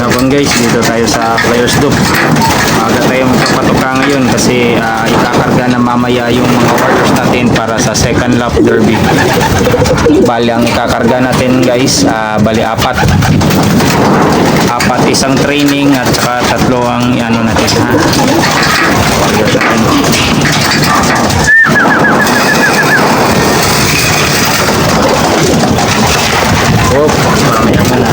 hapon guys, dito tayo sa Players Loop. Maaga tayo magpapatuka ngayon kasi ikakarga na mamaya yung mga orders natin para sa second lap derby. Bali ang ikakarga natin guys, bali apat, isang training at saka tatlo ang ano natin orders natin. Mamaya muna.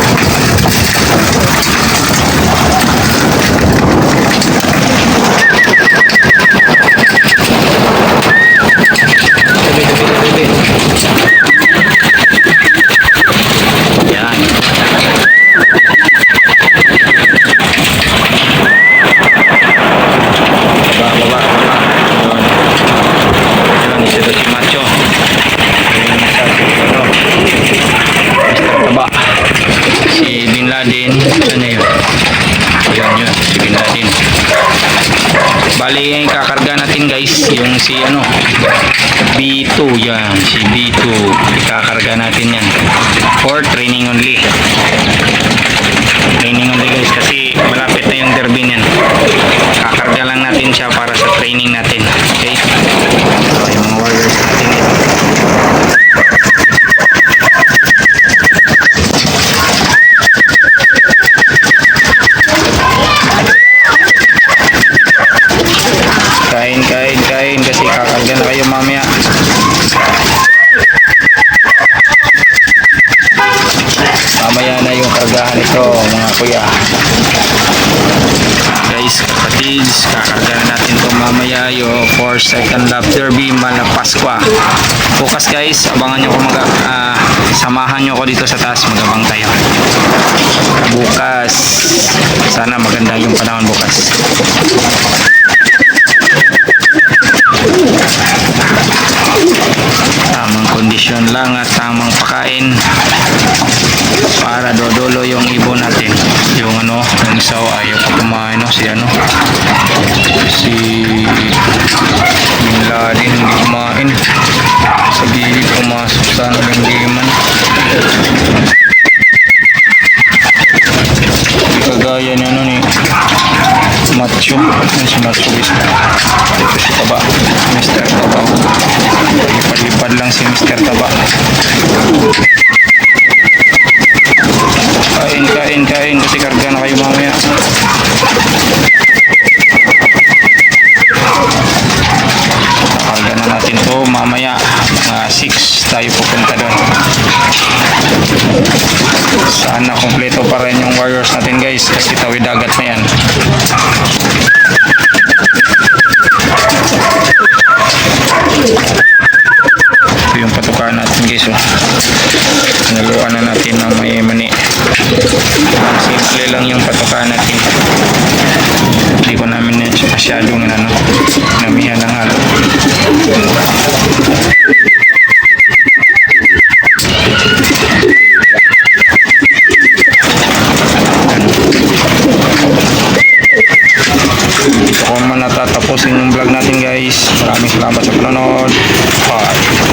Bali yung kakarga natin guys, yung si B2, yan, si B2 ikakarga natin yan for training only guys, kasi malapit na yung derby yan. Kakarga lang natin siya para sa training natin. Okay, so yung mga warriors natin ito. Kain kasi kakarga na kayo mamaya. Mamaya na yung kargahan ito mga kuya. Guys, kapatids, kakarga na natin ito mamaya yung for second lap derby Malapaskwa. Bukas guys, abangan nyo ko samahan nyo ko dito sa taas, magabang tayo bukas. Sana maganda yung panahon bukas. Tamang kondisyon lang at tamang pakain para dodolo yung ibon natin. Yung yung isaw ayaw pa kumain, si Bin Laden hindi kumain, sa gilid pumasok sa ng liman. Kagaya niya ni Macho, si Macho guys. Ito si Taba, Mr. Taba. Lipad-lipad lang si Mr. Taba. Kain kasi karga na kayo mamaya. Karga na natin to mamaya, mga 6 tayo pupunta doon. Sana kompleto pa rin yung warriors natin guys, kasi tawid dagat na yan. Ito yung patukaan natin guys, naluan na natin ng may mani. Simple lang yung patukaan natin, hindi ko namin masyadong namihan ng halo. Kung man natatapusin yung vlog natin guys, maraming salamat sa panonood. Bye.